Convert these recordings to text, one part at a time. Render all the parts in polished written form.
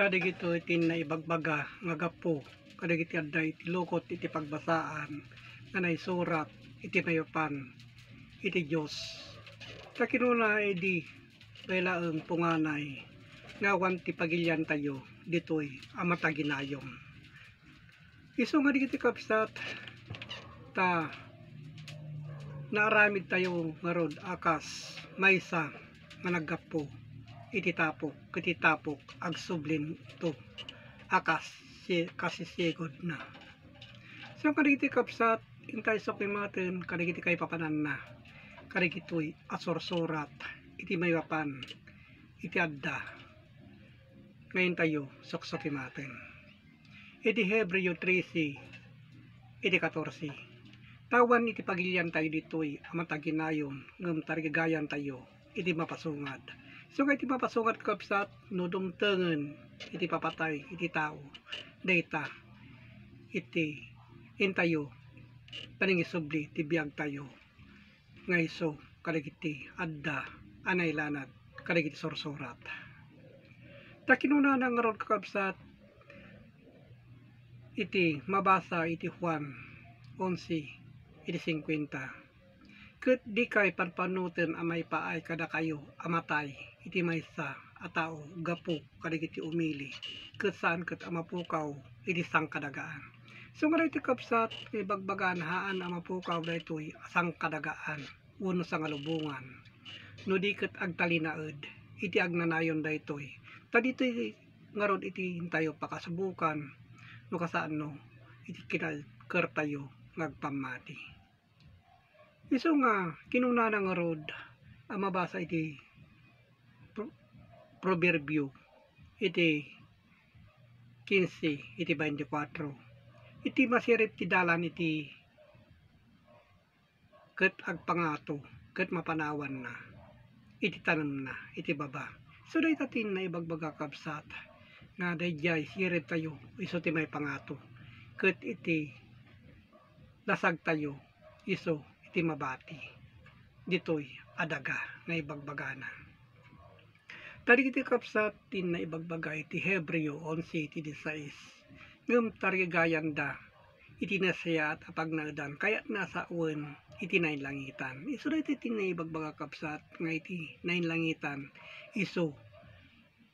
Kadigito iti na ibagbaga nga gapo kadigiti adda iti lukot iti pagbasaan nga naisurat iti mayupan iti Dios. Takinuna edi bailaeng punganay nga wan ti pagilyan tayo ditoy amataginayom. Isu nga digiti kapsat ta naaramid tayo nga rod akas maysa nga naggapo iti tapok agsublin to akas kasisigod na. So kadigiti kapsat intay sok maten kadigiti kay papanan na kadigitoy asorsorat iti maywapan iti adda ngayon tayo sok maten iti Hebreo 13 iti 14 tawan iti pagilyan tayo ditoy amataginayon ngem tarigayan tayo iti mapasungad. So iti mapasungad kapsat no dumtengen iti papatay iti tao data iti intayo paningisubli ti biag tayo nga iso kadagiti adda anay lanad kadagiti sorsorat. Takinuna na nga rod kakabsat iti mabasa iti Juan 11 iti 50 ket di kay panpanuten amay paay kada kayo amatay iti maysa a tao gapo kadagiti umili ket saan ket amapukaw iti sangkadagaan. So nga iti kapsat ibagbagan haan amapukaw daytoy sangkadagaan wenno sangalubongan no di ket agtalinaed iti agnanayon daytoy ta ditoy nga rod iti hintayo pakasubukan no kasano iti kinalker tayo ngagpamati. Isu nga kinuna nga rod ang mabasa iti Proverbio iti 15 iti 24 iti masirip ti dalan iti ket agpangato ket mapanawan na iti tanem na iti baba. So daytatin na ibagbaga kapsat nga dayjay sirip tayo iso ti may pangato ket iti lasag tayo iso iti mabati ditoy adaga nga ibagbagana. Tarigiti kapsat tin na ibagbaga iti Hebreo 11 iti 16 ngem tarigayan da iti nasaya at apagnaedan kaya nasa wen iti nainlangitan. Isu iti tin na ibagbaga kapsat nga iti nainlangitan isu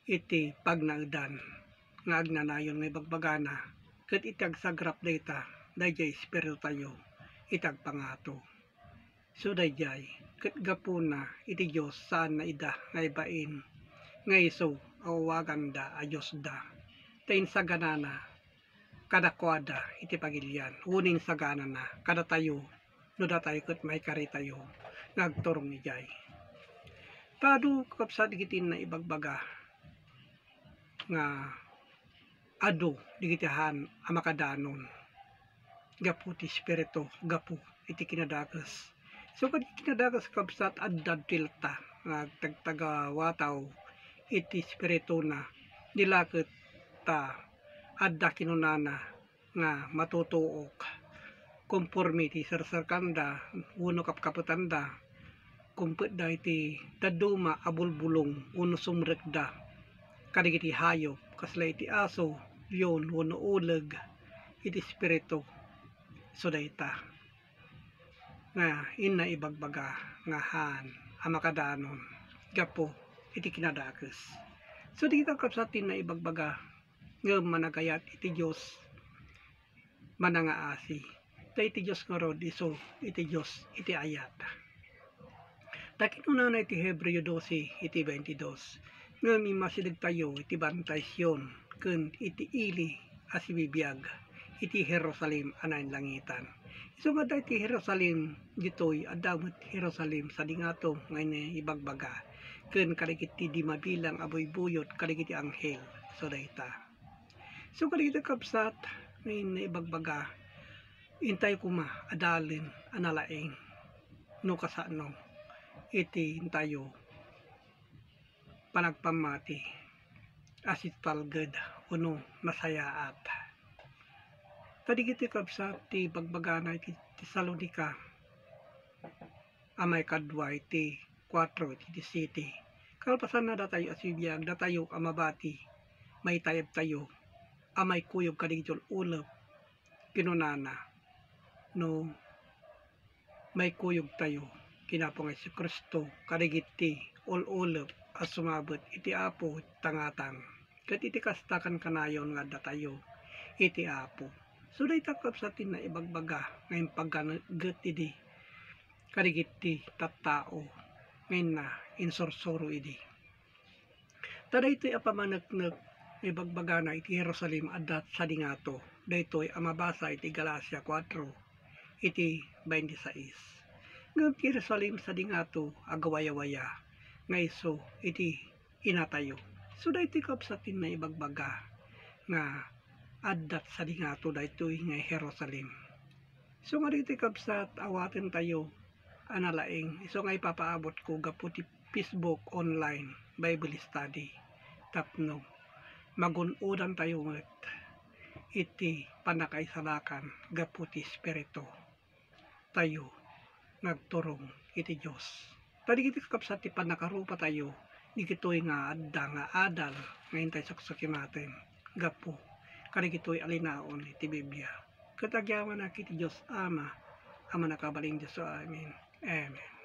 iti pagnaedan nga agnanayon nga ibagbagana ket iti agsagrap dayta dayjay espiritu tayo itag pangato. So dayjay ket gapuna iti Dios saan na ida nga ibain nga iso awagan da a Dios da tayin saganana kadakwada iti pagilyan uning sagana na kada tayo no datay ket may kari tayo nagturong ijay. Tadu kapsat digitin na ibagbaga nga adu digitihan a makadanon gapu ti espiritu gapu iti kinadakas. So kad kinadakas kapsat addad tilta nga tagtagawataw iti espiritu na nilaket ta adda kinunana nga matutuok conforme ti sarsarkanda wenno kapkapatanda kumpet da iti daduma abulbulong wenno sumrekda kadigiti hayop kasla iti aso yon wenno uleg iti espiritu. So dayta nga inna ibagbaga nga han a makadanon gapo iti kinadakes. So di kita kapsatin na ibagbaga ngem managayat iti Dios manangaasi ta iti Dios nga rod iso iti Dios iti ayat. Takinuna na iti Hebreo 12 iti 22 ngem imasidag tayo iti bantay Sion ken iti ili asibibiyag iti Jerusalem anayn langitan. So nga iti Jerusalem ditoy adamot Jerusalem sa dingato ngayon ibagbaga ken kadagiti di mabilang aboy-buyot kadagiti anghel. So dayta. So kadagiti kapsat ngayon ibagbaga intay kuma adalin analaeng no kasano iti intayo panagpamati asit palged uno masayaat. Kadigiti kapsat ti bagbagana iti Tesalonica amay kadwa iti 4 iti city kalpasan na datayo asibiyag datayo amabati may tayab tayo amay kuyog kadigitol ulap kinunana no may kuyog tayo kinapong si Kristo kadigiti ulap as sumabot iti apo tangatang ket iti kastakan kanayon nga datayo iti apo. So day takap sa atin na ibagbaga ngayon paggaget idi kadigiti tattao ngayon na insorsoro idi. Tada ito'y apamanagnak ibagbaga na iti Jerusalem adat sa dingato. Daytoy amabasa iti Galacia 4 iti 26. Ngam ti Jerusalem sa dingato agawaya-waya nga iso iti inatayo. So daytoy kapsatin na ibagbaga nga adat sa dingato daytoy nga Jerusalem. So nga dito kapsat awaten tayo analaing. So nga ipapaabot ko gapu ti Facebook online Bible study. Tapno magunudan tayo ngat iti panakaisalakan gapu ti Espiritu tayo nagturong iti Dios. Tadi kiti kapsat ti panakarupa tayo digitoy nga adda nga adal ngayon tayo saksakin natin gapu kadigitoy alinaon iti Biblia. Katagyaman na kiti Dios Ama nakabaling Dios. Amen. Amen.